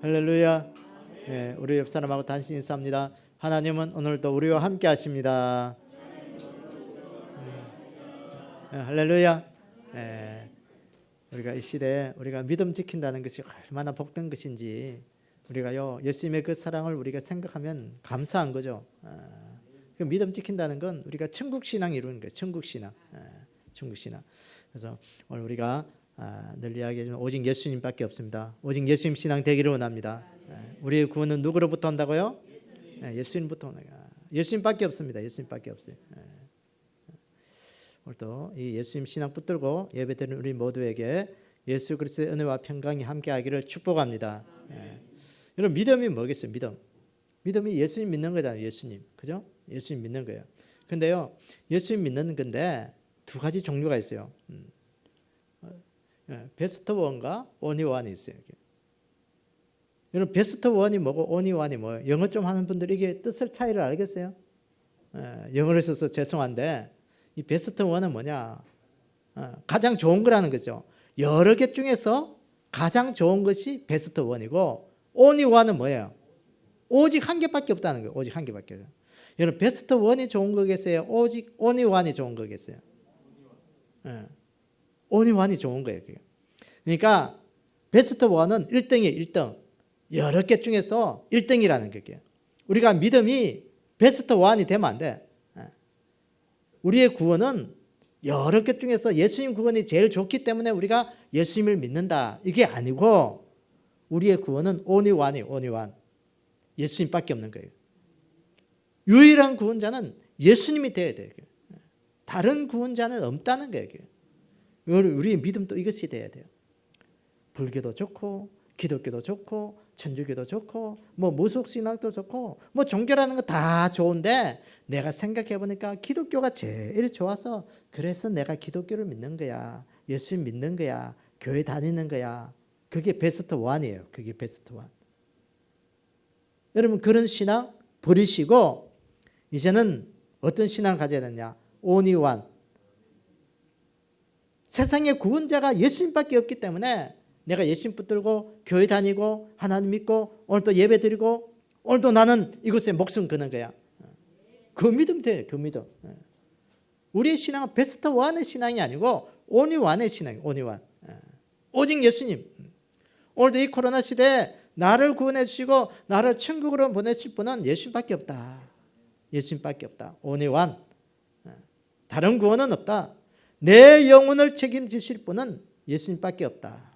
할렐루야. 예, 우리 옆 사람하고 단신 인사합니다. 하나님은 오늘도 우리와 함께 하십니다. 할렐루야. 예, 우리가 이 시대에 우리가 믿음 지킨다는 것이 얼마나 복된 것인지 우리가요 예수님의 그 사랑을 우리가 생각하면 감사한 거죠. 그 믿음 지킨다는 건 우리가 천국 신앙 이루는 거예요. 천국 신앙, 천국 신앙. 그래서 오늘 우리가 늘 이야기하지만 오직 예수님밖에 없습니다. 오직 예수님 신앙 되기를 원합니다. 우리의 구원은 누구로부터 온다고요? 예수님부터 온다. 예수님밖에 없습니다. 예수님밖에 없어요. 오늘도 이 예수님 신앙 붙들고 예배드리는 우리 모두에게 예수 그리스도의 은혜와 평강이 함께하기를 축복합니다. 여러분 믿음이 뭐겠어요? 믿음이 예수님 믿는 거잖아요. 예수님, 그죠? 예수님 믿는 거예요. 근데요, 예수님 믿는 건데 두 가지 종류가 있어요. 베스트 원과 오니 원이 있어요. 여러분 베스트 원이 뭐고 오니 원이 뭐예요? 영어 좀 하는 분들이 이게 뜻을 차이를 알겠어요? 영어를 써서 죄송한데 이 베스트 원은 뭐냐? 가장 좋은 거라는 거죠. 여러 개 중에서 가장 좋은 것이 베스트 원이고 오니 원은 뭐예요? 오직 한 개밖에 없다는 거예요. 오직 한 개밖에 없어요. 여러분 베스트 원이 좋은 거겠어요? 오직 오니 원이 좋은 거겠어요? 오니 원이 좋은 거예요. 그러니까 베스트 원은 1등이에요. 1등. 여러 개 중에서 1등이라는 거예요. 우리가 믿음이 베스트 원이 되면 안 돼. 우리의 구원은 여러 개 중에서 예수님 구원이 제일 좋기 때문에 우리가 예수님을 믿는다. 이게 아니고 우리의 구원은 오니 원이에요. 오니 원. 예수님밖에 없는 거예요. 유일한 구원자는 예수님이 되어야 돼요. 다른 구원자는 없다는 거예요. 우리의 믿음도 이것이 돼야 돼요. 불교도 좋고 기독교도 좋고 천주교도 좋고 뭐 무속신학도 좋고 뭐 종교라는 거 다 좋은데 내가 생각해 보니까 기독교가 제일 좋아서 그래서 내가 기독교를 믿는 거야. 예수님 믿는 거야. 교회 다니는 거야. 그게 베스트 원이에요. 그게 베스트 원. 여러분 그런 신앙 버리시고 이제는 어떤 신앙을 가져야 되냐? 오니 원. 세상에 구원자가 예수님밖에 없기 때문에 내가 예수님 붙들고 교회 다니고 하나님 믿고 오늘도 예배 드리고 오늘도 나는 이곳에 목숨 거는 거야. 그 믿음 돼요. 그 믿음. 우리의 신앙은 베스트 원의 신앙이 아니고 오니 원의 신앙이에요. 오니 원. 오직 예수님. 오늘도 이 코로나 시대에 나를 구원해 주시고 나를 천국으로 보내실 분은 예수님밖에 없다. 예수님밖에 없다. 오니 원. 다른 구원은 없다. 내 영혼을 책임지실 분은 예수님밖에 없다.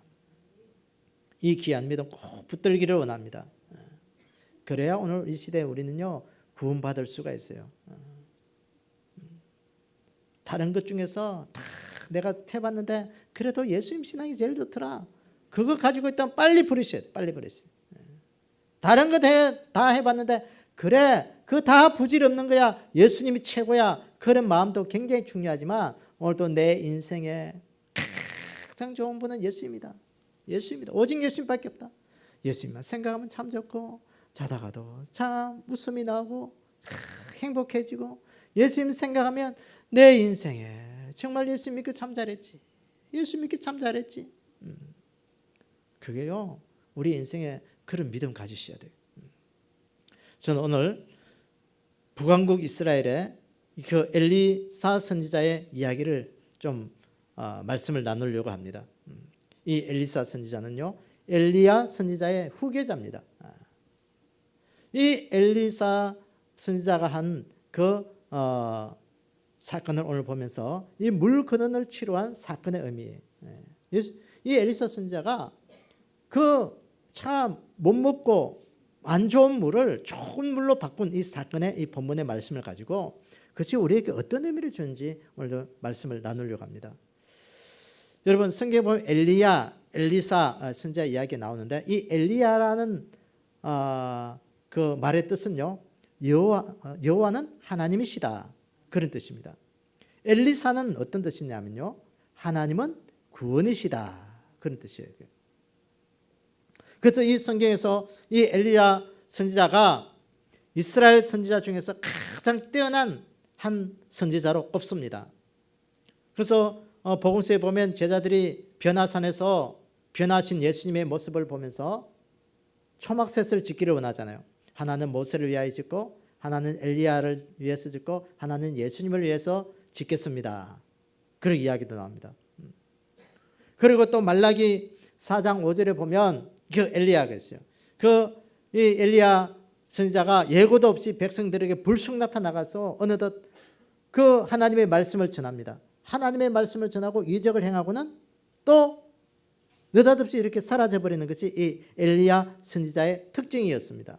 이 귀한 믿음 꼭 붙들기를 원합니다. 그래야 오늘 이 시대에 우리는요 구원받을 수가 있어요. 다른 것 중에서 다 내가 해봤는데 그래도 예수님 신앙이 제일 좋더라. 그거 가지고 있다면 빨리 버리셔야 돼. 빨리 버리세요. 다른 거 다 해봤는데 그래 그거 다 부질없는 거야. 예수님이 최고야. 그런 마음도 굉장히 중요하지만 오늘도 내 인생에 가장 좋은 분은 예수님이다. 예수님이다. 오직 예수님밖에 없다. 예수님만 생각하면 참 좋고 자다가도 참 웃음이 나고 행복해지고 예수님 생각하면 내 인생에 정말 예수님 믿고 참 잘했지. 예수님 믿고 참 잘했지. 그게요 우리 인생에 그런 믿음 가지셔야 돼요. 저는 오늘 북왕국 이스라엘의 그 엘리사 선지자의 이야기를 좀 말씀을 나누려고 합니다. 이 엘리사 선지자는요 엘리야 선지자의 후계자입니다. 이 엘리사 선지자가 한 그 사건을 오늘 보면서 이 물 근원을 치료한 사건의 의미. 이 엘리사 선지자가 그 참 못 먹고 안 좋은 물을 좋은 물로 바꾼 이 사건의 이 본문의 말씀을 가지고 그것이 우리에게 어떤 의미를 주는지 오늘도 말씀을 나누려고 합니다. 여러분 성경에 보면 엘리야, 엘리사 선지자 이야기 나오는데 이 엘리야라는 그 말의 뜻은요 여호와는 하나님이시다 그런 뜻입니다. 엘리사는 어떤 뜻이냐면요 하나님은 구원이시다 그런 뜻이에요. 그래서 이 성경에서 이 엘리야 선지자가 이스라엘 선지자 중에서 가장 뛰어난 한 선지자로 꼽습니다. 그래서 복음서에 보면 제자들이 변화산에서 변화하신 예수님의 모습을 보면서 초막셋을 짓기를 원하잖아요. 하나는 모세를 위하여 짓고 하나는 엘리야를 위해서 짓고 하나는 예수님을 위해서 짓겠습니다. 그런 이야기도 나옵니다. 그리고 또 말라기 4장 5절에 보면 그 엘리야가 있어요. 이 엘리야 선지자가 예고도 없이 백성들에게 불쑥 나타나가서 어느덧 그 하나님의 말씀을 전합니다. 하나님의 말씀을 전하고 이적을 행하고는 또 느닷없이 이렇게 사라져버리는 것이 이 엘리야 선지자의 특징이었습니다.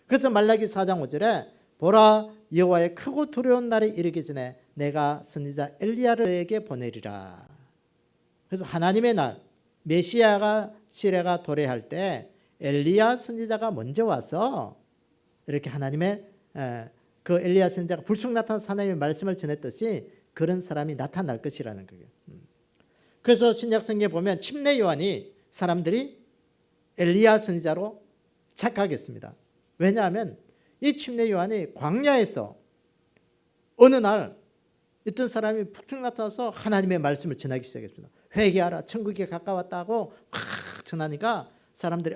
그래서 말라기 4장 5절에 보라 여호와의 크고 두려운 날이 이르기 전에 내가 선지자 엘리야에게 보내리라. 그래서 하나님의 날 메시아가 시대가 도래할 때 엘리야 선지자가 먼저 와서 이렇게 하나님의 그 엘리야 선지자가 불쑥 나타나서 하나님의 말씀을 전했듯이 그런 사람이 나타날 것이라는 거예요. 그래서 신약성경에 보면 침례 요한이 사람들이 엘리야 선지자로 착각했습니다. 왜냐하면 이 침례 요한이 광야에서 어느 날 어떤 사람이 푹 나타나서 하나님의 말씀을 전하기 시작했습니다. 회개하라 천국에 가까웠다고 막 전하니까 사람들이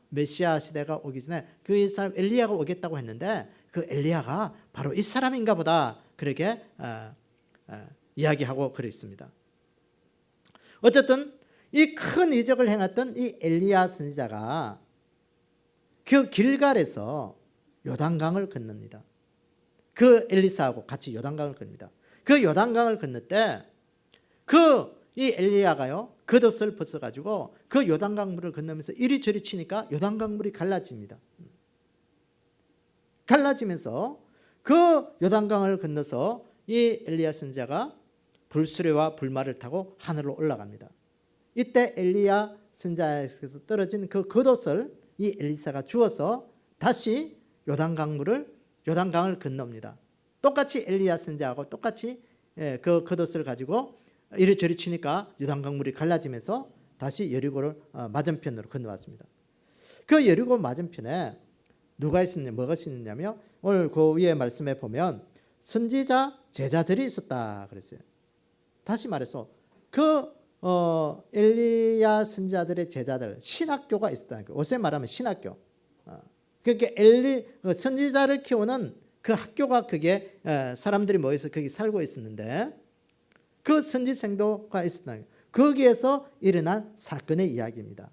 메시아 시대가 오기 전에 그 사람 엘리야가 오겠다고 했는데 그 엘리야가 바로 이 사람인가 보다 그렇게 이야기하고 그랬습니다. 어쨌든 이 큰 이적을 행했던 이 엘리야 선지자가 그 길갈에서 요단강을 건넙니다. 그 엘리사하고 같이 요단강을 건넙니다. 그 요단강을 건널 때 이 엘리야가요 겉옷을 벗어가지고 그 요단강 물을 건너면서 이리저리 치니까 요단강 물이 갈라집니다. 갈라지면서 그 요단강을 건너서 이 엘리야 선지자가 불수레와 불말을 타고 하늘로 올라갑니다. 이때 엘리야 선지자에게서 떨어진 그 겉옷을 이 엘리사가 주워서 다시 요단강을 건넙니다. 똑같이 엘리야 선지자하고 똑같이 그 겉옷을 가지고 이리저리 치니까 요단강물이 갈라지면서 다시 여리고를 맞은편으로 건너왔습니다. 그 여리고 맞은편에 뭐가 있었냐면 오늘 그 위에 말씀에 보면 선지자 제자들이 있었다 그랬어요. 다시 말해서 그 엘리야 선지자들의 제자들 신학교가 있었다는 거예요. 요새 말하면 신학교. 그러니까 선지자를 키우는 그 학교가 그게 사람들이 모여서 거기 살고 있었는데 그 선지생도가 있었다는 거예요. 거기에서 일어난 사건의 이야기입니다.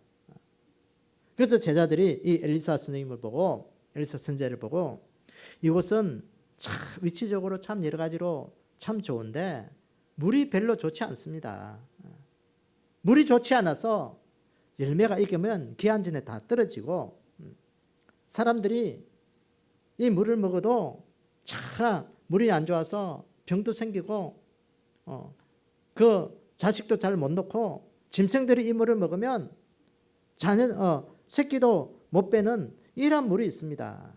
그래서 제자들이 이 엘리사 선지자를 보고 이곳은 참 위치적으로 참 여러 가지로 참 좋은데 물이 별로 좋지 않습니다. 물이 좋지 않아서 열매가 익으면 기한 전에 다 떨어지고 사람들이 이 물을 먹어도 참 물이 안 좋아서 병도 생기고 그 자식도 잘 못 놓고 짐승들이 이 물을 먹으면 새끼도 못 빼는 이런 물이 있습니다.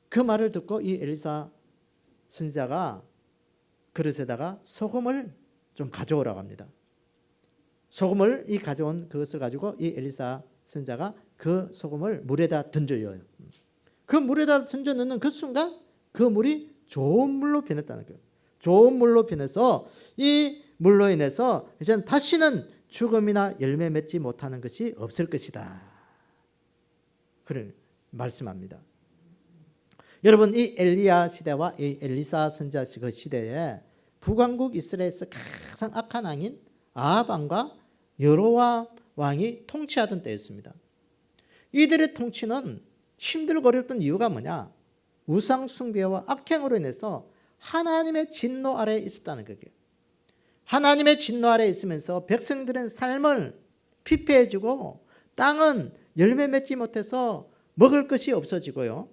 그 말을 듣고 이 엘리사 선지자가 그릇에다가 소금을 좀 가져오라고 합니다. 소금을 가져온 그것을 가지고 이 엘리사 선지자가 그 소금을 물에다 던져요. 그 물에다 던져 넣는 그 순간 그 물이 좋은 물로 변했다는 거예요. 좋은 물로 변해서 이 물로 인해서 이제는 다시는 죽음이나 열매 맺지 못하는 것이 없을 것이다. 그런 말씀합니다. 여러분 이 엘리야 시대와 이 엘리사 선지자 그 시대에 북왕국 이스라엘에서 가장 악한 왕인 아합 왕과 여로보암 왕이 통치하던 때였습니다. 이들의 통치는 힘들고 어렵던 이유가 뭐냐? 우상 숭배와 악행으로 인해서 하나님의 진노 아래에 있었다는 거예요. 하나님의 진노 아래에 있으면서 백성들은 삶을 피폐해지고 땅은 열매 맺지 못해서 먹을 것이 없어지고요.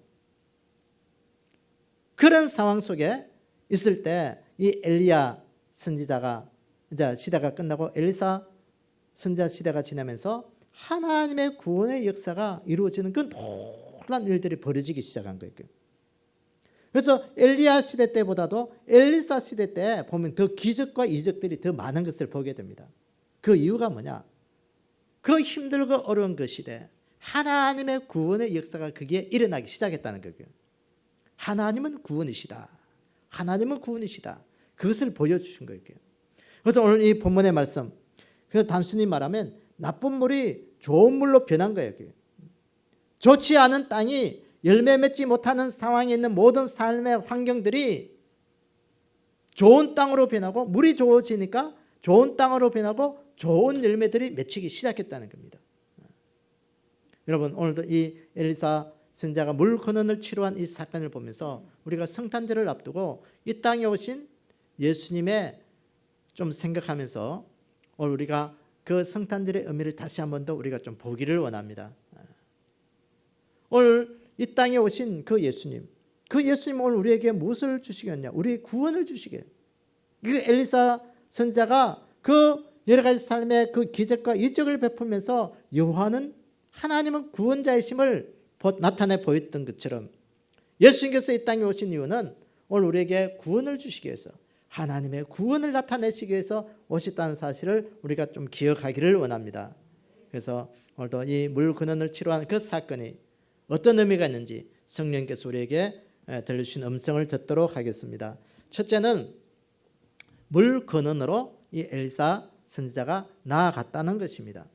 그런 상황 속에 있을 때 이 엘리야 선지자가 이제 시대가 끝나고 엘리사 선지자 시대가 지나면서 하나님의 구원의 역사가 이루어지는 그 놀라운 일들이 벌어지기 시작한 거예요. 그래서 엘리야 시대 때보다도 엘리사 시대 때 보면 더 기적과 이적들이 더 많은 것을 보게 됩니다. 그 이유가 뭐냐? 그 힘들고 어려운 그 시대 하나님의 구원의 역사가 거기에 일어나기 시작했다는 거예요. 하나님은 구원이시다. 하나님은 구원이시다. 그것을 보여주신 거예요. 그래서 오늘 이 본문의 말씀, 그래서 단순히 말하면 나쁜 물이 좋은 물로 변한 거예요. 좋지 않은 땅이 열매 맺지 못하는 상황에 있는 모든 삶의 환경들이 좋은 땅으로 변하고, 물이 좋아지니까 좋은 땅으로 변하고 좋은 열매들이 맺히기 시작했다는 겁니다. 여러분, 오늘도 이 엘리사 선지자가 물 근원을 치료한 이 사건을 보면서 우리가 성탄절을 앞두고 이 땅에 오신 예수님의 좀 생각하면서 오늘 우리가 그 성탄절의 의미를 다시 한 번 더 우리가 좀 보기를 원합니다. 오늘 이 땅에 오신 그 예수님, 그 예수님 오늘 우리에게 무엇을 주시겠냐? 우리의 구원을 주시게. 그 엘리사 선지자가 그 여러 가지 삶의 그 기적과 이적을 베풀면서 여호와는 하나님은 구원자이심을 나타내 보였던 것처럼 예수님께서 이 땅에 오신 이유는 오늘 우리에게 구원을 주시기 위해서, 하나님의 구원을 나타내시기 위해서 오셨다는 사실을 우리가 좀 기억하기를 원합니다. 그래서 오늘도 이 물 근원을 치료한 그 사건이 어떤 의미가 있는지 성령께서 우리에게 들려주신 음성을 듣도록 하겠습니다. 첫째는 물 근원으로 이 엘리사 선지자가 나아갔다는 것입니다.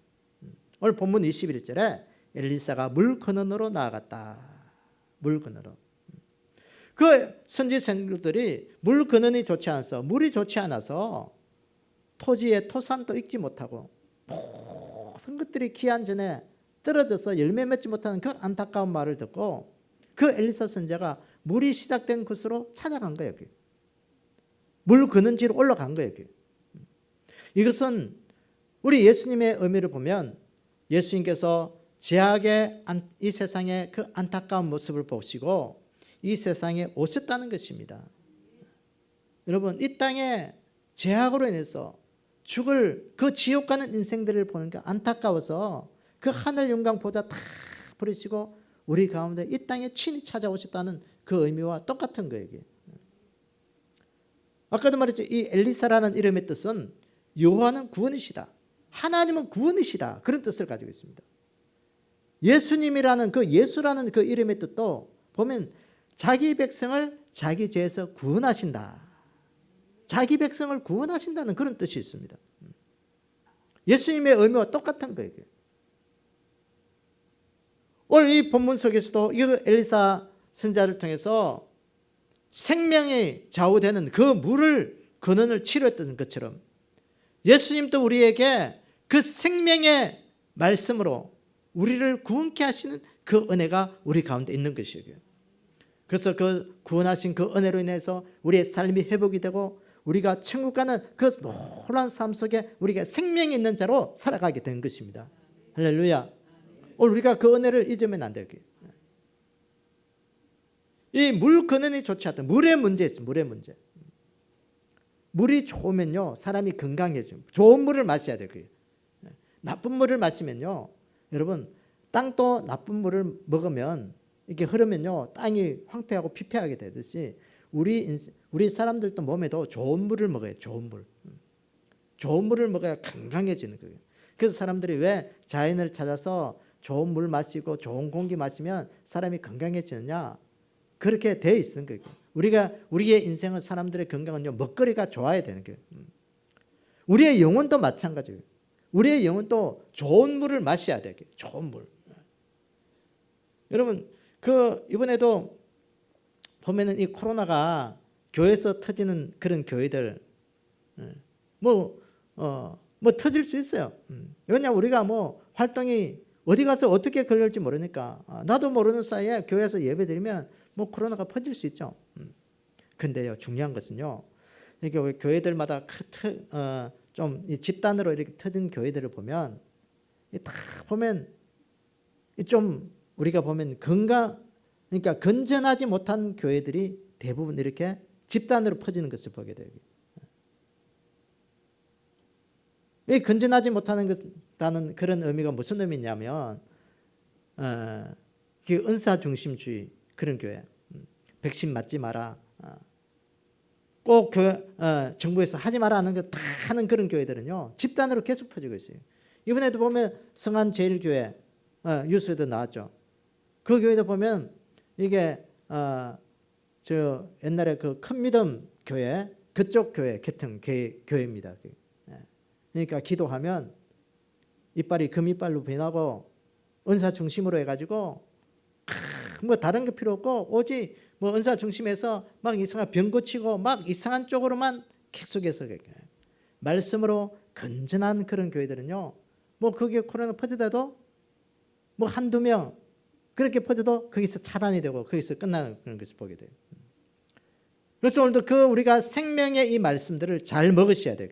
오늘 본문 21절에 엘리사가 물 근원으로 나아갔다. 물 근원으로. 그 선지생들이 물 근원이 좋지 않아서, 물이 좋지 않아서 토지의 토산도 익지 못하고 모든 것들이 기한 전에 떨어져서 열매 맺지 못하는 그 안타까운 말을 듣고 그 엘리사 선지자가 물이 시작된 곳으로 찾아간 거예요. 물 근원지로 올라간 거예요. 이것은 우리 예수님의 의미를 보면 예수님께서 죄악의 이 세상의 그 안타까운 모습을 보시고 이 세상에 오셨다는 것입니다. 여러분, 이 땅에 죄악으로 인해서 죽을 그 지옥 가는 인생들을 보는 게 안타까워서 그 하늘 영광 보좌 다 버리시고 우리 가운데 이 땅에 친히 찾아오셨다는 그 의미와 똑같은 거예요. 아까도 말했죠. 이 엘리사라는 이름의 뜻은 여호와는 구원이시다, 하나님은 구원이시다, 그런 뜻을 가지고 있습니다. 예수님이라는 그 예수라는 그 이름의 뜻도 보면 자기 백성을 자기 죄에서 구원하신다, 자기 백성을 구원하신다는 그런 뜻이 있습니다. 예수님의 의미와 똑같은 거예요. 오늘 이 본문 속에서도 이 엘리사 선지자를 통해서 생명이 좌우되는 그 물을 근원을 치료했던 것처럼 예수님도 우리에게 그 생명의 말씀으로 우리를 구원케 하시는 그 은혜가 우리 가운데 있는 것이에요. 그래서 그 구원하신 그 은혜로 인해서 우리의 삶이 회복이 되고 우리가 천국 가는 그 놀라운 삶 속에 우리가 생명이 있는 자로 살아가게 된 것입니다. 할렐루야. 오늘 우리가 그 은혜를 잊으면 안 돼요. 이 물 근원이 좋지 않다. 물의 문제 있어요. 물의 문제. 물이 좋으면요 사람이 건강해져요. 좋은 물을 마셔야 돼요. 나쁜 물을 마시면요, 여러분, 땅도 나쁜 물을 먹으면 이렇게 흐르면요 땅이 황폐하고 피폐하게 되듯이 우리 사람들도 몸에도 좋은 물을 먹어야, 좋은 물. 좋은 물을 먹어야 건강해지는 거예요. 그래서 사람들이 왜 자연을 찾아서 좋은 물 마시고 좋은 공기 마시면 사람이 건강해지느냐, 그렇게 되어 있는 거예요. 우리의 인생은, 사람들의 건강은요 먹거리가 좋아야 되는 거예요. 우리의 영혼도 마찬가지예요. 우리의 영혼도 좋은 물을 마셔야 돼요. 좋은 물. 여러분, 이번에도 보면은 이 코로나가 교회에서 터지는 그런 교회들 뭐 터질 수 있어요. 왜냐하면 우리가 뭐 활동이 어디 가서 어떻게 걸릴지 모르니까, 나도 모르는 사이에 교회에서 예배드리면 뭐 코로나가 퍼질 수 있죠. 근데요, 중요한 것은요, 이게 우리 교회들마다 좀 집단으로 이렇게 터진 교회들을 보면 다 보면 좀 우리가 보면 그러니까 건전하지 못한 교회들이 대부분 이렇게 집단으로 퍼지는 것을 보게 돼요. 이 건전하지 못하는 그런 의미가 무슨 의미냐면 은사 중심주의 그런 교회, 백신 맞지 마라, 꼭 정부에서 하지 마라 하는 거 다 하는 그런 교회들은요 집단으로 계속 퍼지고 있어요. 이번에도 보면 성안제일교회 뉴스에도 나왔죠. 그 교회도 보면 이게 저 옛날에 그 큰 믿음 교회, 그쪽 교회 교회입니다. 그러니까 기도하면 이빨이 금이빨로 변하고 은사 중심으로 해가지고 뭐 다른 게 필요 없고 오직 뭐 은사 중심에서 막 이상한 병 고치고 막 이상한 쪽으로만 계속해서 말씀으로 건전한 그런 교회들은요, 뭐 거기에 코로나 퍼져도 뭐 한두 명 그렇게 퍼져도 거기서 차단이 되고 거기서 끝나는 그런 것을 보게 돼요. 그래서 오늘도 그 우리가 생명의 이 말씀들을 잘 먹으셔야 돼요.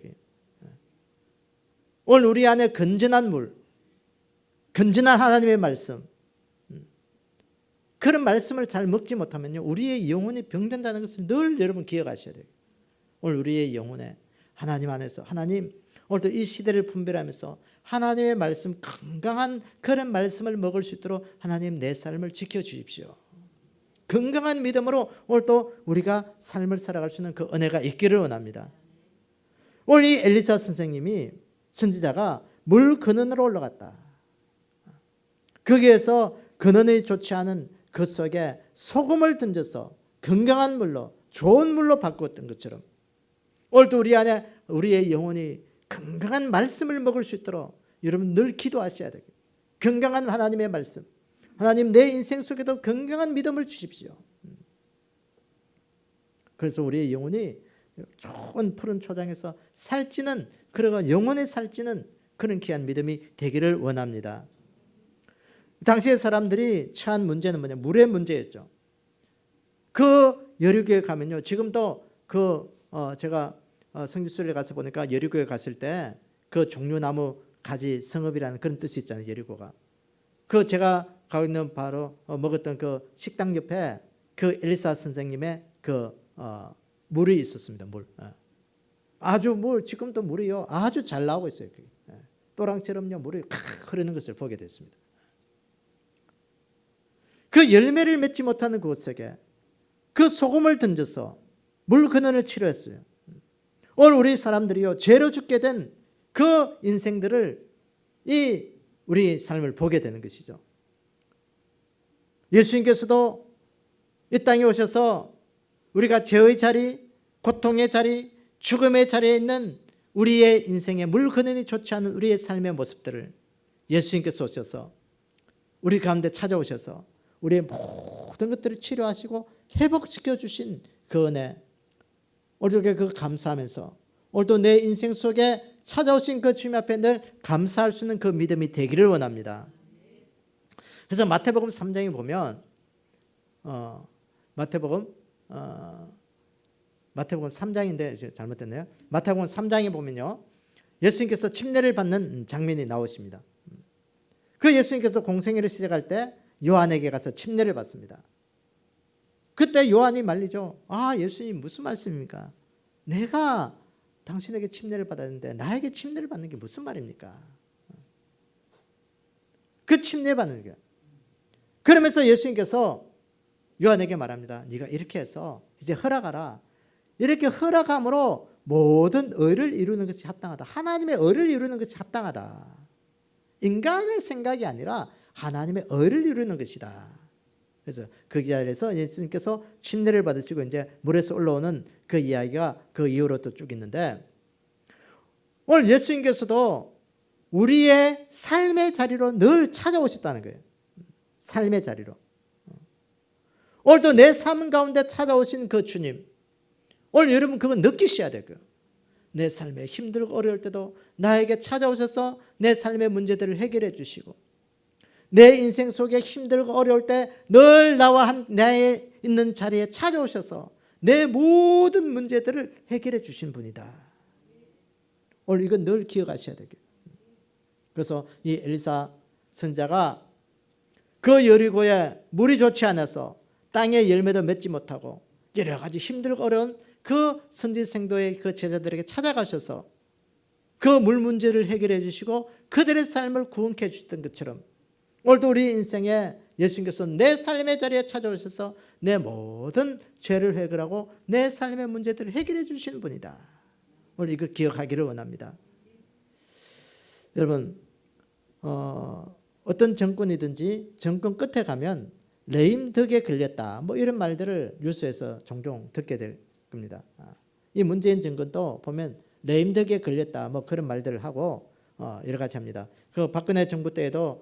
오늘 우리 안에 건전한 물, 건전한 하나님의 말씀, 그런 말씀을 잘 먹지 못하면요, 우리의 영혼이 병든다는 것을 늘 여러분 기억하셔야 돼요. 오늘 우리의 영혼에 하나님 안에서, 하나님 오늘도 이 시대를 분별하면서 하나님의 말씀, 건강한 그런 말씀을 먹을 수 있도록 하나님 내 삶을 지켜주십시오. 건강한 믿음으로 오늘도 우리가 삶을 살아갈 수 있는 그 은혜가 있기를 원합니다. 오늘 이 엘리사 선생님이, 선지자가 물 근원으로 올라갔다. 거기에서 근원이 좋지 않은 그 속에 소금을 던져서 건강한 물로, 좋은 물로 바꾸었던 것처럼 오늘도 우리 안에 우리의 영혼이 건강한 말씀을 먹을 수 있도록 여러분 늘 기도하셔야 돼요. 건강한 하나님의 말씀, 하나님 내 인생 속에도 건강한 믿음을 주십시오. 그래서 우리의 영혼이 좋은 푸른 초장에서 살찌는, 그리고 영혼에 살찌는 그런 귀한 믿음이 되기를 원합니다. 당시의 사람들이 처한 문제는 뭐냐? 물의 문제였죠. 그 여리고에 가면요, 지금도 제가 성지순례 가서 보니까 여리고에 갔을 때 그 종려나무 가지 성읍이라는 그런 뜻이 있잖아요. 여리고가. 그 제가 가고 있는 바로 먹었던 그 식당 옆에 그 엘리사 선생님의 그 물이 있었습니다. 물. 아주 물, 지금도 물이요 아주 잘 나오고 있어요. 또랑처럼요 물이 흐르는 것을 보게 됐습니다. 그 열매를 맺지 못하는 그곳에 그 소금을 던져서 물 근원을 치료했어요. 오늘 우리 사람들이요 죄로 죽게 된 그 인생들을, 이 우리 삶을 보게 되는 것이죠. 예수님께서도 이 땅에 오셔서 우리가 죄의 자리, 고통의 자리, 죽음의 자리에 있는 우리의 인생의 물 근원이 좋지 않은 우리의 삶의 모습들을 예수님께서 오셔서 우리 가운데 찾아오셔서 우리의 모든 것들을 치료하시고 회복시켜 주신 그 은혜, 오늘도 그 감사하면서 오늘도 내 인생 속에 찾아오신 그 주님 앞에 늘 감사할 수 있는 그 믿음이 되기를 원합니다. 그래서 마태복음 3장에 보면 마태복음 3장인데 잘못됐네요. 마태복음 3장에 보면요, 예수님께서 침례를 받는 장면이 나오십니다. 그 예수님께서 공생애를 시작할 때 요한에게 가서 침례를 받습니다. 그때 요한이 말리죠. 아, 예수님 무슨 말씀입니까? 내가 당신에게 침례를 받았는데 나에게 침례를 받는 게 무슨 말입니까? 그 침례 받는 게. 그러면서 예수님께서 요한에게 말합니다. 네가 이렇게 해서 이제 허락하라. 이렇게 허락함으로 모든 의를 이루는 것이 합당하다. 하나님의 의를 이루는 것이 합당하다. 인간의 생각이 아니라 하나님의 의를 이루는 것이다. 그래서 그 자리에서 예수님께서 침례를 받으시고 이제 물에서 올라오는 그 이야기가 그 이후로 또 쭉 있는데, 오늘 예수님께서도 우리의 삶의 자리로 늘 찾아오셨다는 거예요. 삶의 자리로. 오늘도 내 삶 가운데 찾아오신 그 주님, 오늘 여러분 그거 느끼셔야 될 거예요. 내 삶에 힘들고 어려울 때도 나에게 찾아오셔서 내 삶의 문제들을 해결해 주시고, 내 인생 속에 힘들고 어려울 때 늘 나와 나의 있는 자리에 찾아오셔서 내 모든 문제들을 해결해 주신 분이다. 오늘 이건 늘 기억하셔야 되겠죠. 그래서 이 엘리사 선자가 그 여리고에 물이 좋지 않아서 땅에 열매도 맺지 못하고 여러 가지 힘들고 어려운 그 선지생도의 그 제자들에게 찾아가셔서 그 물 문제를 해결해 주시고 그들의 삶을 구원케 해주셨던 것처럼, 오늘도 우리 인생에 예수님께서 내 삶의 자리에 찾아오셔서 내 모든 죄를 해결하고 내 삶의 문제들을 해결해 주시는 분이다. 오늘 이거 기억하기를 원합니다. 여러분, 어떤 정권이든지 정권 끝에 가면 레임덕에 걸렸다, 뭐 이런 말들을 뉴스에서 종종 듣게 될 겁니다. 이 문재인 정권도 보면 레임덕에 걸렸다, 뭐 그런 말들을 하고 여러 가지 합니다. 그 박근혜 정부 때에도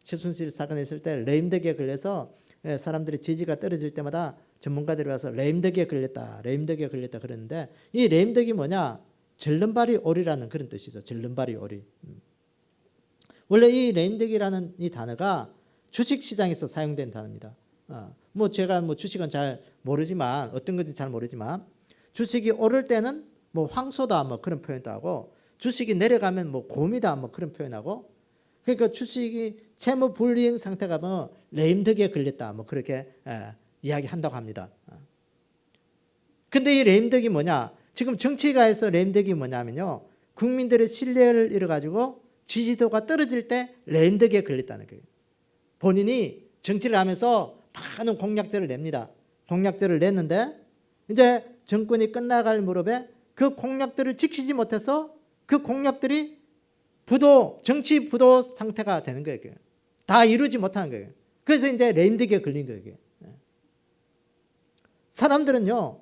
최순실 사건이 있을 때 레임덕에 걸려서 사람들이 지지가 떨어질 때마다 전문가들이 와서 레임덕에 걸렸다 그랬는데, 이 레임덕이 뭐냐? 절름발이 오리라는 그런 뜻이죠. 절름발이 오리. 원래 이 레임덕이라는 이 단어가 주식시장에서 사용된 단어입니다. 뭐 제가 뭐 주식은 잘 모르지만, 어떤 건지 잘 모르지만, 주식이 오를 때는 뭐 황소다 뭐 그런 표현도 하고, 주식이 내려가면 뭐 곰이다 뭐 그런 표현하고, 그러니까 주식이 채무 불이행 상태가 뭐 레임덕에 걸렸다 뭐 그렇게 이야기한다고 합니다. 근데 이 레임덕이 뭐냐? 지금 정치가에서 레임덕이 뭐냐면요, 국민들의 신뢰를 잃어가지고 지지도가 떨어질 때 레임덕에 걸렸다는 거예요. 본인이 정치를 하면서 많은 공약들을 냅니다. 공약들을 냈는데 이제 정권이 끝나갈 무렵에 그 공약들을 지키지 못해서 그 공약들이 정치 부도 상태가 되는 거예요. 다 이루지 못하는 거예요. 그래서 이제 레임덕에 걸린 거예요. 사람들은요,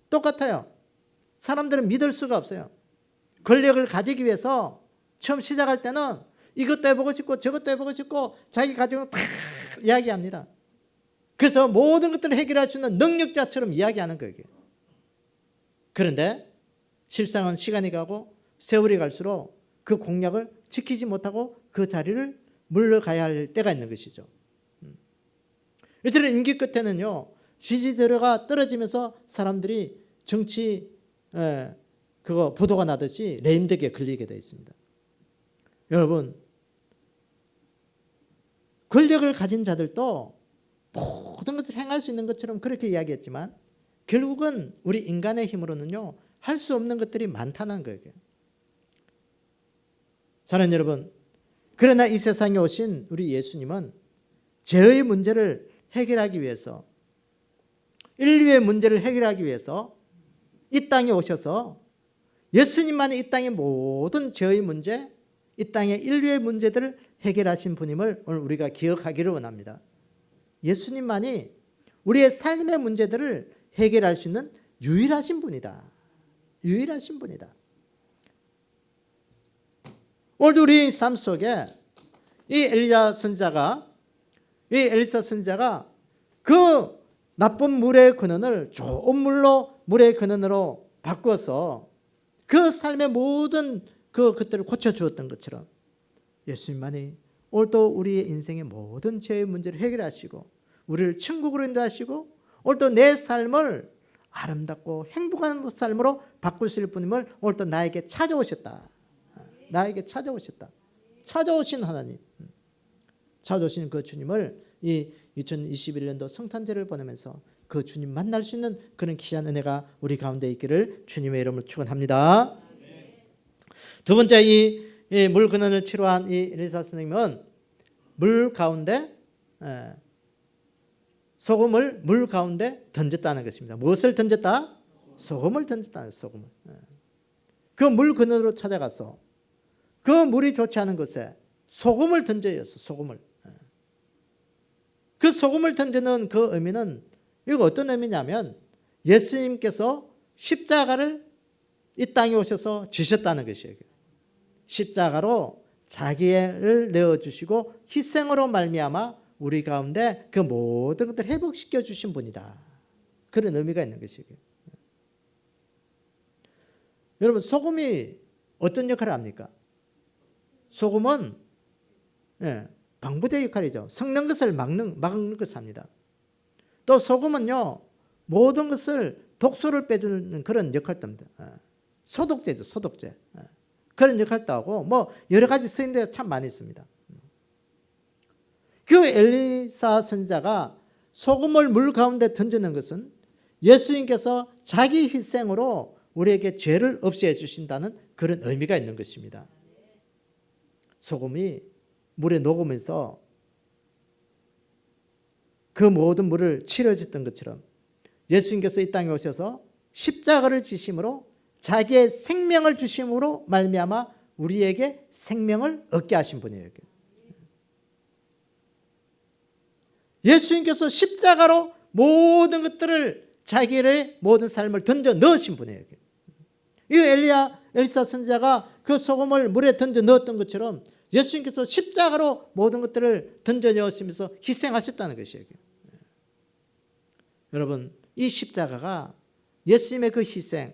똑같아요. 사람들은 믿을 수가 없어요. 권력을 가지기 위해서 처음 시작할 때는 이것도 해보고 싶고 저것도 해보고 싶고 자기 가지고 다 이야기합니다. 그래서 모든 것들을 해결할 수 있는 능력자처럼 이야기하는 거예요. 그런데 실상은 시간이 가고 세월이 갈수록 그 공약을 지키지 못하고 그 자리를 물러가야 할 때가 있는 것이죠. 이들은 임기 끝에는요, 지지도가 떨어지면서 사람들이 정치 부도가 나듯이 레임덕에 걸리게 되어 있습니다. 여러분, 권력을 가진 자들도 모든 것을 행할 수 있는 것처럼 그렇게 이야기했지만 결국은 우리 인간의 힘으로는요, 할 수 없는 것들이 많다는 거예요. 사랑하는 여러분, 그러나 이 세상에 오신 우리 예수님은 죄의 문제를 해결하기 위해서, 인류의 문제를 해결하기 위해서 이 땅에 오셔서 예수님만이 이 땅의 모든 죄의 문제, 이 땅의 인류의 문제들을 해결하신 분임을 오늘 우리가 기억하기를 원합니다. 예수님만이 우리의 삶의 문제들을 해결할 수 있는 유일하신 분이다. 유일하신 분이다. 오늘도 우리 삶 속에 이 엘리사 선지자가 그 나쁜 물의 근원을 좋은 물의 근원으로 바꾸어서 그 삶의 모든 것들을 고쳐주었던 것처럼 예수님만이 오늘도 우리의 인생의 모든 죄의 문제를 해결하시고 우리를 천국으로 인도하시고 오늘도 내 삶을 아름답고 행복한 삶으로 바꾸실 분임을 오늘도 나에게 찾아오셨다. 나에게 찾아오셨다. 찾아오신 하나님, 찾아오신 그 주님을 이 2021년도 성탄절을 보내면서 그 주님 만날 수 있는 그런 귀한 은혜가 우리 가운데 있기를 주님의 이름으로 축원합니다. 두 번째, 이 물 근원을 치료한 이 엘리사 선생님은 물 가운데 소금을 물 가운데 던졌다는 것입니다. 무엇을 던졌다? 소금을 던졌다는, 소금을. 그 물 근원으로 찾아가서 그 물이 좋지 않은 곳에 소금을 던져요. 소금을. 그 소금을 던지는 그 의미는, 이거 어떤 의미냐면 예수님께서 십자가를 이 땅에 오셔서 지셨다는 것이에요. 십자가로 자기를 내어주시고 희생으로 말미암아 우리 가운데 그 모든 것들을 회복시켜 주신 분이다. 그런 의미가 있는 것이에요. 여러분, 소금이 어떤 역할을 합니까? 소금은 방부제 역할이죠. 섞는 것을 막는 것을 합니다. 또 소금은요, 모든 것을 독소를 빼주는 그런 역할도 합니다. 소독제죠, 소독제. 그런 역할도 하고 뭐 여러 가지 쓰임들이 참 많이 있습니다. 그 엘리사 선지자가 소금을 물 가운데 던지는 것은 예수님께서 자기 희생으로 우리에게 죄를 없애해 주신다는 그런 의미가 있는 것입니다. 소금이 물에 녹으면서 그 모든 물을 치료해줬던 것처럼 예수님께서 이 땅에 오셔서 십자가를 지심으로 자기의 생명을 주심으로 말미암아 우리에게 생명을 얻게 하신 분이에요. 예수님께서 십자가로 모든 것들을, 자기의 모든 삶을 던져 넣으신 분이에요. 이 엘리사 선지자가 그 소금을 물에 던져 넣었던 것처럼 예수님께서 십자가로 모든 것들을 던져 넣으시면서 희생하셨다는 것이에요. 여러분, 이 십자가가 예수님의 그 희생,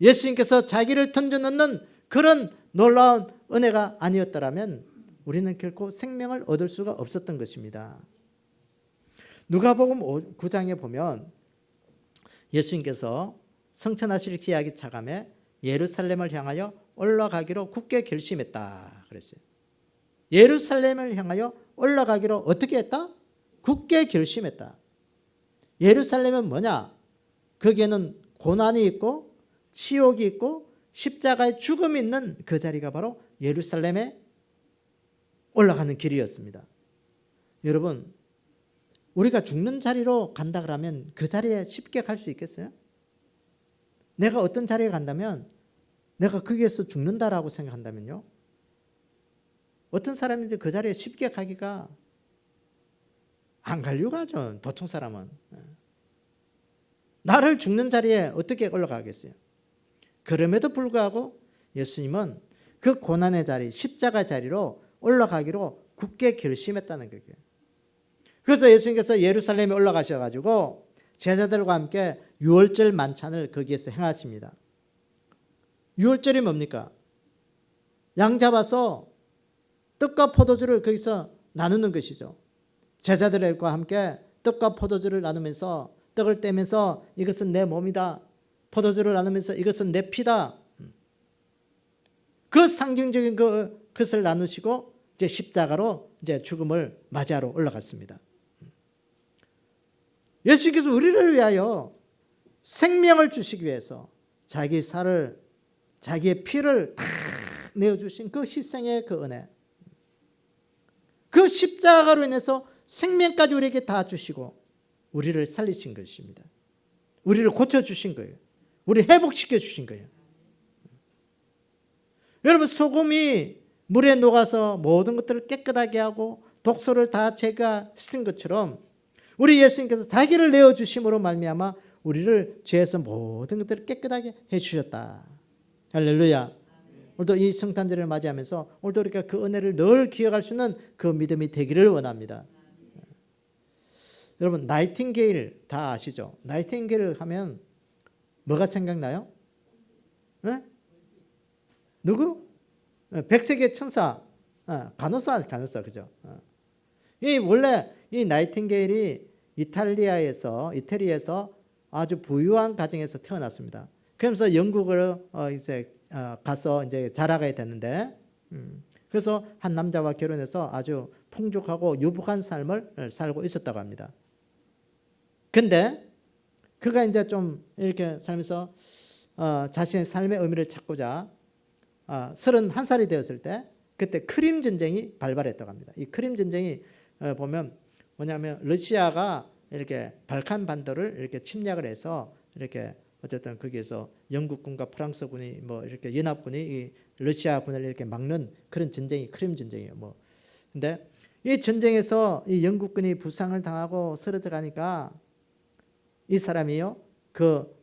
예수님께서 자기를 던져 넣는 그런 놀라운 은혜가 아니었더라면 우리는 결코 생명을 얻을 수가 없었던 것입니다. 누가복음 9장에 보면 예수님께서 성천하실 기약이 차감해 예루살렘을 향하여 올라가기로 굳게 결심했다 그랬어요. 예루살렘을 향하여 올라가기로 어떻게 했다? 굳게 결심했다. 예루살렘은 뭐냐? 거기에는 고난이 있고 치욕이 있고 십자가의 죽음이 있는 그 자리가 바로 예루살렘에 올라가는 길이었습니다. 여러분, 우리가 죽는 자리로 간다 그러면 그 자리에 쉽게 갈 수 있겠어요? 내가 어떤 자리에 간다면 내가 거기에서 죽는다라고 생각한다면요, 어떤 사람인데 그 자리에 쉽게 가기가 안 가려고 하죠. 보통 사람은. 나를 죽는 자리에 어떻게 올라가겠어요? 그럼에도 불구하고 예수님은 그 고난의 자리, 십자가 자리로 올라가기로 굳게 결심했다는 거예요. 그래서 예수님께서 예루살렘에 올라가셔가지고 제자들과 함께 유월절 만찬을 거기에서 행하십니다. 유월절이 뭡니까? 양 잡아서 떡과 포도주를 거기서 나누는 것이죠. 제자들과 함께 떡과 포도주를 나누면서 떡을 떼면서 이것은 내 몸이다, 포도주를 나누면서 이것은 내 피다, 그 상징적인 그것을 나누시고 이제 십자가로 이제 죽음을 맞이하러 올라갔습니다. 예수께서 우리를 위하여 생명을 주시기 위해서 자기 살을, 자기의 피를 다 내어주신 그 희생의 그 은혜, 그 십자가로 인해서 생명까지 우리에게 다 주시고 우리를 살리신 것입니다. 우리를 고쳐주신 거예요. 우리를 회복시켜 주신 거예요. 여러분, 소금이 물에 녹아서 모든 것들을 깨끗하게 하고 독소를 다 제거하신 것처럼 우리 예수님께서 자기를 내어주심으로 말미암아 우리를 죄에서 모든 것들을 깨끗하게 해주셨다. 할렐루야. 오늘도 이 성탄절을 맞이하면서 오늘도 우리가 그 은혜를 늘 기억할 수 있는 그 믿음이 되기를 원합니다. 여러분, 나이팅게일 다 아시죠? 나이팅게일 하면 뭐가 생각나요? 네? 누구? 백색의 천사, 간호사, 그죠? 이 원래 이 나이팅게일이 이태리에서 아주 부유한 가정에서 태어났습니다. 그러면서 영국으로 이제 가서 이제 자라게 됐는데, 그래서 한 남자와 결혼해서 아주 풍족하고 유복한 삶을 살고 있었다고 합니다. 근데 그가 이제 좀 이렇게 살면서 자신의 삶의 의미를 찾고자 31살이 되었을 때 그때 크림 전쟁이 발발했다고 합니다. 이 크림 전쟁이 보면 뭐냐면 러시아가 이렇게 발칸 반도를 이렇게 침략을 해서 이렇게 어쨌든 거기에서 영국군과 프랑스군이 뭐 이렇게 연합군이 이 러시아군을 이렇게 막는 그런 전쟁이 크림 전쟁이에요. 뭐 근데 이 전쟁에서 이 영국군이 부상을 당하고 쓰러져 가니까 이 사람이요 그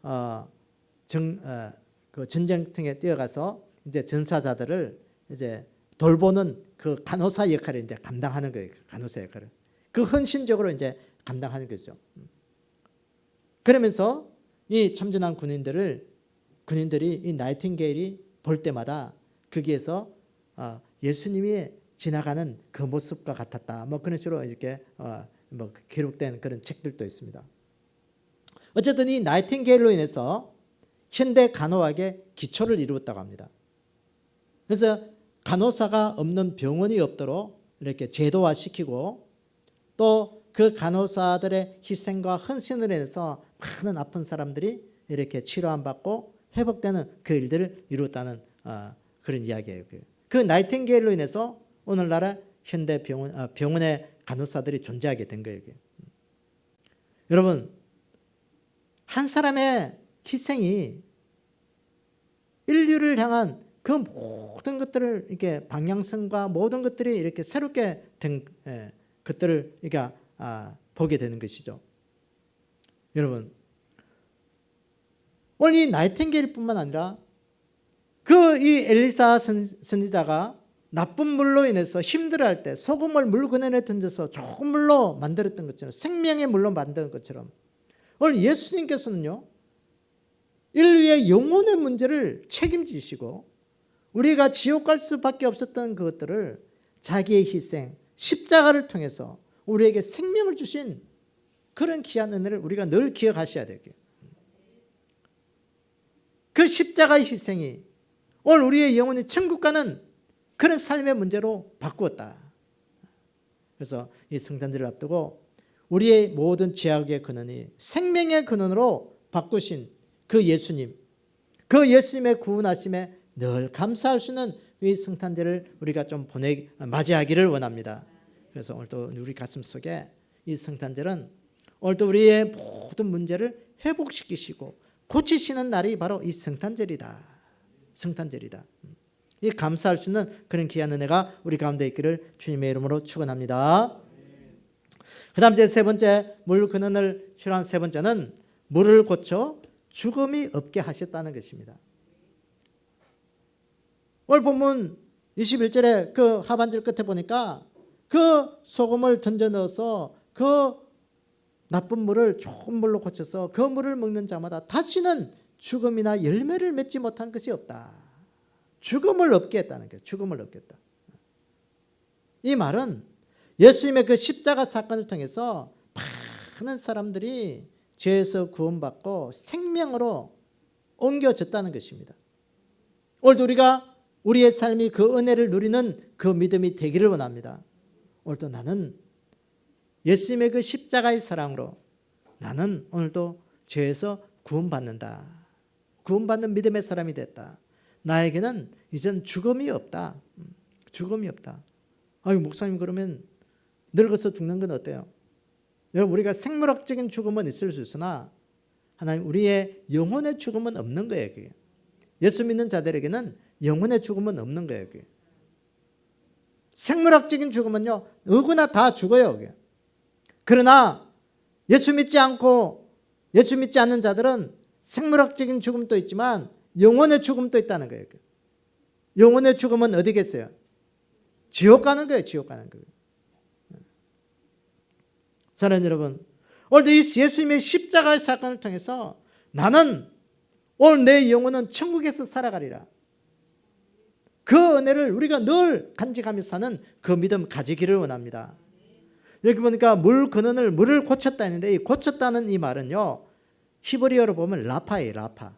전쟁터에 뛰어가서 이제 전사자들을 이제 돌보는 그 간호사 역할을 이제 감당하는 거예요. 간호사 역할을 그 헌신적으로 이제 감당하는 거죠. 그러면서 이 참전한 군인들이 이 나이팅게일이 볼 때마다 거기에서 예수님이 지나가는 그 모습과 같았다. 뭐 그런 식으로 이렇게 뭐 기록된 그런 책들도 있습니다. 어쨌든 이 나이팅게일로 인해서 현대 간호학의 기초를 이루었다고 합니다. 그래서 간호사가 없는 병원이 없도록 이렇게 제도화시키고 또 그 간호사들의 희생과 헌신을 인해서 많은 아픈 사람들이 이렇게 치료안 받고 회복되는 그 일들을 이루었다는 그런 이야기예요. 그 나이팅게일로 인해서 오늘날의 현대 병원의 간호사들이 존재하게 된 거예요. 여러분, 한 사람의 희생이 인류를 향한 그 모든 것들을 이렇게 방향성과 모든 것들이 이렇게 새롭게 된 것들을 이렇게 보게 되는 것이죠. 여러분, 오늘 이 나이팅게일뿐만 아니라 이 엘리사 선지자가 나쁜 물로 인해서 힘들어할 때 소금을 물 그늘에 던져서 좋은 물로 만들었던 것처럼, 생명의 물로 만든 것처럼, 오늘 예수님께서는요, 인류의 영혼의 문제를 책임지시고 우리가 지옥 갈 수밖에 없었던 그것들을 자기의 희생, 십자가를 통해서 우리에게 생명을 주신 그런 귀한 은혜를 우리가 늘 기억하셔야 돼요. 그 십자가의 희생이 오늘 우리의 영혼이 천국 가는 그런 삶의 문제로 바꾸었다. 그래서 이 성탄절을 앞두고 우리의 모든 죄악의 근원이 생명의 근원으로 바꾸신 그 예수님, 그 예수님의 구원하심에 늘 감사할 수 있는 이 성탄절을 우리가 좀 맞이하기를 원합니다. 그래서 오늘도 우리 가슴 속에 이 성탄절은 오늘도 우리의 모든 문제를 회복시키시고 고치시는 날이 바로 이 성탄절이다. 성탄절이다. 이 감사할 수 있는 그런 귀한 은혜가 우리 가운데 있기를 주님의 이름으로 축원합니다. 그다음 이제 세 번째, 물 근원을 필요한 세 번째는 물을 고쳐 죽음이 없게 하셨다는 것입니다. 오늘 본문 21절에 그 하반절 끝에 보니까 그 소금을 던져 넣어서 그 나쁜 물을 좋은 물로 고쳐서 그 물을 먹는 자마다 다시는 죽음이나 열매를 맺지 못한 것이 없다. 죽음을 없게 했다는 거예요. 죽음을 없게 했다. 이 말은 예수님의 그 십자가 사건을 통해서 많은 사람들이 죄에서 구원받고 생명으로 옮겨졌다는 것입니다. 오늘도 우리가 우리의 삶이 그 은혜를 누리는 그 믿음이 되기를 원합니다. 오늘도 나는 예수님의 그 십자가의 사랑으로 나는 오늘도 죄에서 구원받는다. 구원받는 믿음의 사람이 됐다. 나에게는 이젠 죽음이 없다. 죽음이 없다. 아유, 목사님, 그러면 늙어서 죽는 건 어때요? 여러분, 우리가 생물학적인 죽음은 있을 수 있으나 하나님, 우리의 영혼의 죽음은 없는 거예요. 그게. 예수 믿는 자들에게는 영혼의 죽음은 없는 거예요. 그게. 생물학적인 죽음은요, 누구나 다 죽어요. 그게. 그러나 예수 믿지 않고 예수 믿지 않는 자들은 생물학적인 죽음도 있지만 영혼의 죽음도 있다는 거예요. 영혼의 죽음은 어디겠어요? 지옥 가는 거예요. 지옥 가는 거예요. 사랑하는 여러분, 오늘도 이 예수님의 십자가의 사건을 통해서 나는 오늘 내 영혼은 천국에서 살아가리라. 그 은혜를 우리가 늘 간직하며 사는 그 믿음 가지기를 원합니다. 여기 보니까 물 근원을 물을 고쳤다 했는데 이 고쳤다는 이 말은요, 히브리어로 보면 라파예요. 라파.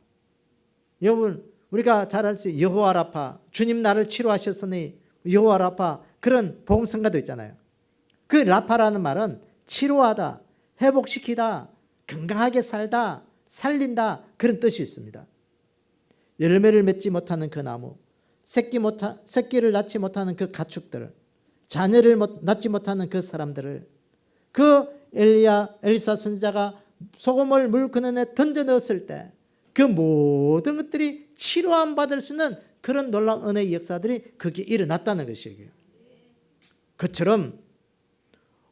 여러분, 우리가 잘 알지, 여호와 라파, 주님 나를 치료하셨으니 여호와 라파, 그런 복음성가도 있잖아요. 그 라파라는 말은 치료하다, 회복시키다, 건강하게 살다, 살린다, 그런 뜻이 있습니다. 열매를 맺지 못하는 그 나무, 새끼를 낳지 못하는 그 가축들, 자녀를 낳지 못하는 그 사람들을 그 엘리사 선지자가 소금을 물 근원에 던져 넣었을 때 그 모든 것들이 치료함 받을 수 있는 그런 놀라운 은혜의 역사들이 거기에 일어났다는 것이에요. 그처럼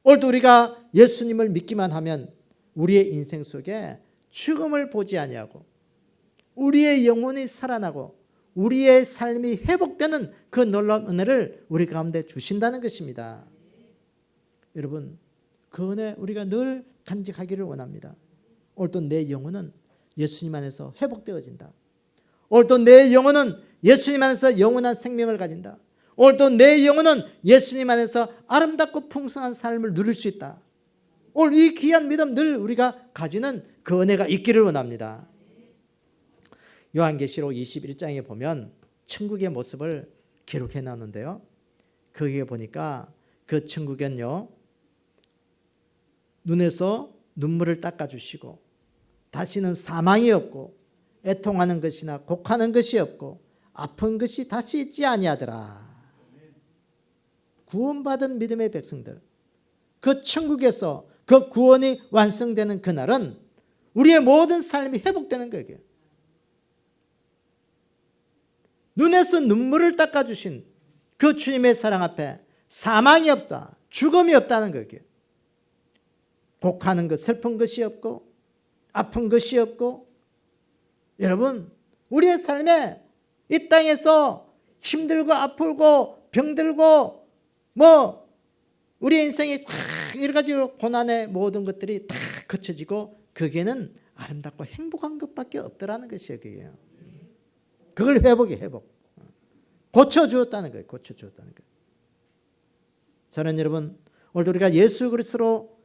오늘도 우리가 예수님을 믿기만 하면 우리의 인생 속에 죽음을 보지 아니하고 우리의 영혼이 살아나고 우리의 삶이 회복되는 그 놀라운 은혜를 우리 가운데 주신다는 것입니다. 여러분, 그 은혜 우리가 늘 간직하기를 원합니다. 오늘도 내 영혼은 예수님 안에서 회복되어진다. 오늘도 내 영혼은 예수님 안에서 영원한 생명을 가진다. 오늘도 내 영혼은 예수님 안에서 아름답고 풍성한 삶을 누릴 수 있다. 오늘 이 귀한 믿음 늘 우리가 가지는 그 은혜가 있기를 원합니다. 요한계시록 21장에 보면 천국의 모습을 기록해 놨는데요, 거기에 보니까 그 천국엔요, 눈에서 눈물을 닦아주시고 다시는 사망이 없고 애통하는 것이나 곡하는 것이 없고 아픈 것이 다시 있지 아니하더라. 구원받은 믿음의 백성들, 그 천국에서 그 구원이 완성되는 그날은 우리의 모든 삶이 회복되는 거예요. 눈에서 눈물을 닦아주신 그 주님의 사랑 앞에 사망이 없다, 죽음이 없다는 거예요. 곡하는 것, 슬픈 것이 없고 아픈 것이 없고, 여러분, 우리의 삶에 이 땅에서 힘들고 아프고 병들고 뭐 우리 인생에 여러 가지 고난의 모든 것들이 다 거쳐지고 거기에는 아름답고 행복한 것밖에 없더라는 것이에요. 그걸 회복. 고쳐주었다는 거예요. 고쳐주었다는 거예요. 저는 여러분 오늘 우리가 예수 그리스도로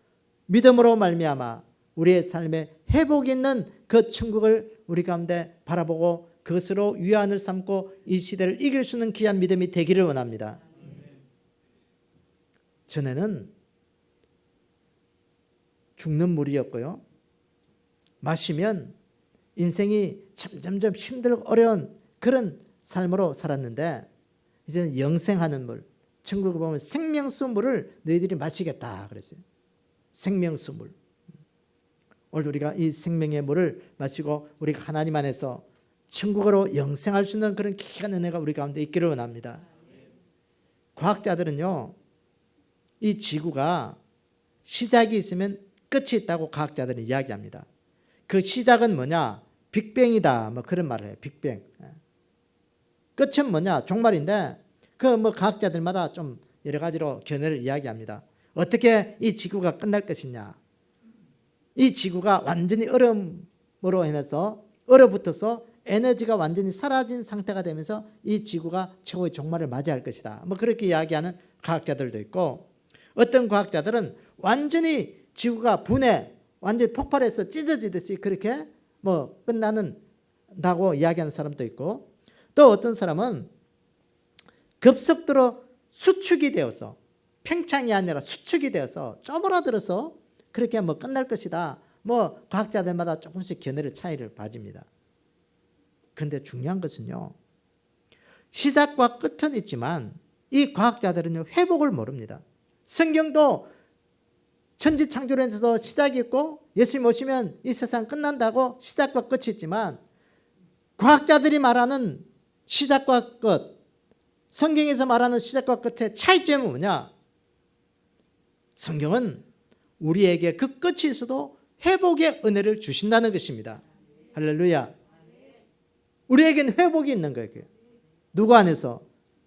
믿음으로 말미암아 우리의 삶에 회복이 있는 그 천국을 우리 가운데 바라보고 그것으로 위안을 삼고 이 시대를 이길 수 있는 귀한 믿음이 되기를 원합니다. 전에는 죽는 물이었고요. 마시면 인생이 점점점 힘들고 어려운 그런 삶으로 살았는데 이제는 영생하는 물, 천국에 보면 생명수 물을 너희들이 마시겠다 그랬어요. 생명수 물. 오늘 우리가 이 생명의 물을 마시고 우리가 하나님 안에서 천국으로 영생할 수 있는 그런 귀한 은혜가 우리 가운데 있기를 원합니다. 과학자들은요, 이 지구가 시작이 있으면 끝이 있다고 과학자들은 이야기합니다. 그 시작은 뭐냐? 빅뱅이다. 뭐 그런 말을 해요. 빅뱅. 끝은 뭐냐? 종말인데 그 뭐 과학자들마다 좀 여러 가지로 견해를 이야기합니다. 어떻게 이 지구가 끝날 것이냐? 이 지구가 완전히 얼음으로 인해서 얼어붙어서 에너지가 완전히 사라진 상태가 되면서 이 지구가 최고의 종말을 맞이할 것이다. 뭐 그렇게 이야기하는 과학자들도 있고, 어떤 과학자들은 완전히 지구가 분해, 완전히 폭발해서 찢어지듯이 그렇게 뭐 끝나는다고 이야기하는 사람도 있고, 또 어떤 사람은 급속도로 수축이 되어서 팽창이 아니라 수축이 되어서 쪼그라들어서 그렇게 뭐 끝날 것이다. 뭐 과학자들마다 조금씩 견해를 차이를 가집니다. 그런데 중요한 것은요, 시작과 끝은 있지만 이 과학자들은요 회복을 모릅니다. 성경도 천지창조론에서 시작이 있고 예수님 오시면 이 세상 끝난다고 시작과 끝이 있지만, 과학자들이 말하는 시작과 끝, 성경에서 말하는 시작과 끝의 차이점은 뭐냐? 성경은 우리에게 그 끝이 있어도 회복의 은혜를 주신다는 것입니다. 할렐루야. 우리에게는 회복이 있는 거예요. 누구 안에서?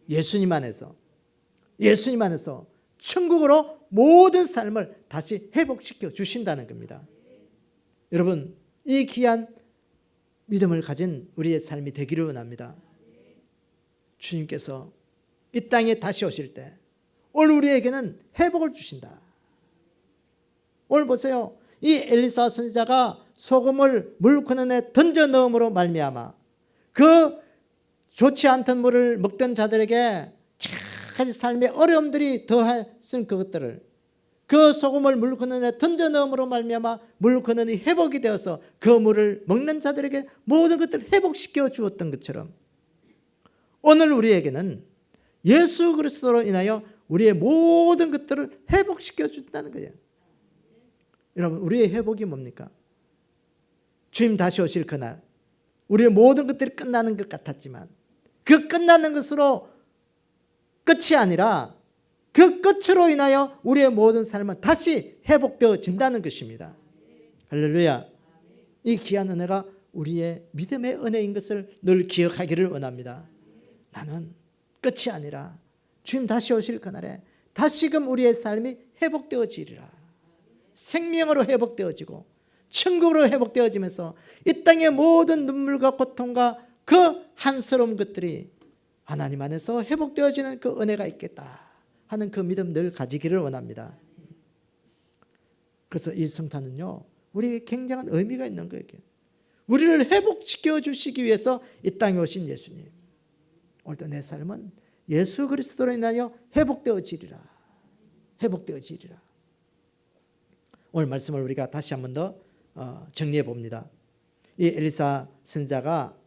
예수님 안에서. 예수님 안에서 천국으로 모든 삶을 다시 회복시켜 주신다는 겁니다. 여러분, 이 귀한 믿음을 가진 우리의 삶이 되기를 원합니다. 주님께서 이 땅에 다시 오실 때 오늘 우리에게는 회복을 주신다. 오늘 보세요. 이 엘리사 선지자가 소금을 물 근원에 던져 넣음으로 말미암아 그 좋지 않던 물을 먹던 자들에게 여러 가지 삶의 어려움들이 더했은 그것들을, 그 소금을 물 근원에 던져 넣음으로 말미암아 물 근원이 회복이 되어서 그 물을 먹는 자들에게 모든 것들을 회복시켜 주었던 것처럼, 오늘 우리에게는 예수 그리스도로 인하여 우리의 모든 것들을 회복시켜 준다는 거예요. 여러분, 우리의 회복이 뭡니까? 주님 다시 오실 그날 우리의 모든 것들이 끝나는 것 같았지만 그 끝나는 것으로 끝이 아니라 그 끝으로 인하여 우리의 모든 삶은 다시 회복되어진다는 것입니다. 할렐루야. 이 귀한 은혜가 우리의 믿음의 은혜인 것을 늘 기억하기를 원합니다. 나는 끝이 아니라 주님 다시 오실 그날에 다시금 우리의 삶이 회복되어지리라. 생명으로 회복되어지고 천국으로 회복되어지면서 이 땅의 모든 눈물과 고통과 그 한스러운 것들이 하나님 안에서 회복되어지는 그 은혜가 있겠다 하는 그 믿음 늘 가지기를 원합니다. 그래서 이 성탄은요 우리에게 굉장한 의미가 있는 거예요. 우리를 회복시켜 주시기 위해서 이 땅에 오신 예수님, 오늘도 내 삶은 예수 그리스도로 인하여 회복되어지리라. 회복되어지리라. 오늘 말씀을 우리가 다시 한 번 더 정리해 봅니다. 이 엘리사 선지자가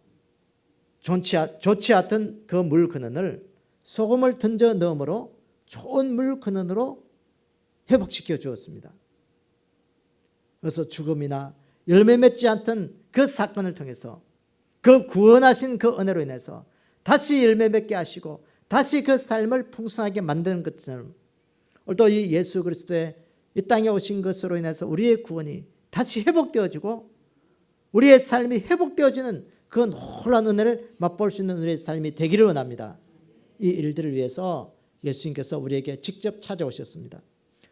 좋지 않던 그 물 근원을 소금을 던져 넣음으로 좋은 물 근원으로 회복시켜 주었습니다. 그래서 죽음이나 열매 맺지 않던 그 사건을 통해서 그 구원하신 그 은혜로 인해서 다시 열매 맺게 하시고 다시 그 삶을 풍성하게 만드는 것처럼, 오늘도 이 예수 그리스도의 이 땅에 오신 것으로 인해서 우리의 구원이 다시 회복되어지고 우리의 삶이 회복되어지는 그 놀라운 은혜를 맛볼 수 있는 우리의 삶이 되기를 원합니다. 이 일들을 위해서 예수님께서 우리에게 직접 찾아오셨습니다.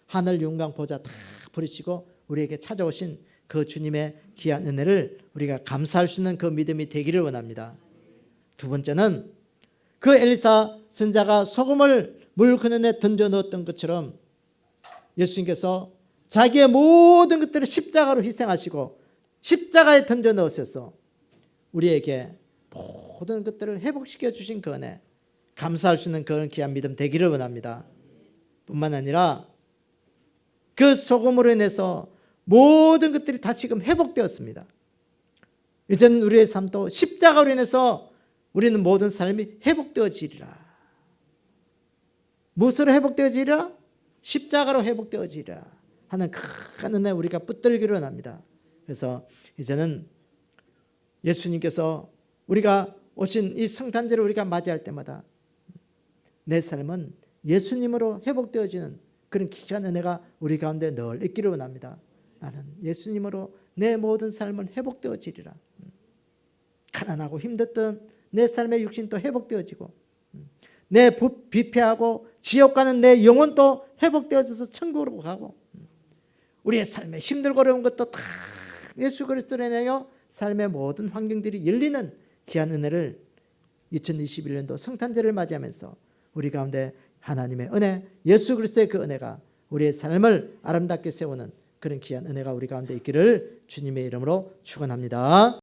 하늘 영광 보좌 다 버리시고 우리에게 찾아오신 그 주님의 귀한 은혜를 우리가 감사할 수 있는 그 믿음이 되기를 원합니다. 두 번째는 그 엘리사 선지자가 소금을 물 그늘에 던져 넣었던 것처럼 예수님께서 자기의 모든 것들을 십자가로 희생하시고 십자가에 던져 넣으셔서 우리에게 모든 것들을 회복시켜 주신 그 은혜, 감사할 수 있는 그런 귀한 믿음 되기를 원합니다. 뿐만 아니라 그 소금으로 인해서 모든 것들이 다 지금 회복되었습니다. 이제는 우리의 삶도 십자가로 인해서 우리는 모든 삶이 회복되어지리라. 무엇으로 회복되어지리라? 십자가로 회복되어지리라 하는 큰 은혜 우리가 붙들기를 원합니다. 그래서 이제는 예수님께서 우리가 오신 이 성탄절을 우리가 맞이할 때마다 내 삶은 예수님으로 회복되어지는 그런 귀한 은혜가 우리 가운데 늘 있기를 원합니다. 나는 예수님으로 내 모든 삶은 회복되어지리라. 가난하고 힘들던 내 삶의 육신도 회복되어지고 내 비패하고 지옥 가는 내 영혼도 회복되어져서 천국으로 가고 우리의 삶에 힘들고 어려운 것도 다 예수 그리스도로 인하여 삶의 모든 환경들이 열리는 귀한 은혜를 2021년도 성탄절을 맞이하면서 우리 가운데 하나님의 은혜, 예수 그리스도의 그 은혜가 우리의 삶을 아름답게 세우는 그런 귀한 은혜가 우리 가운데 있기를 주님의 이름으로 축원합니다.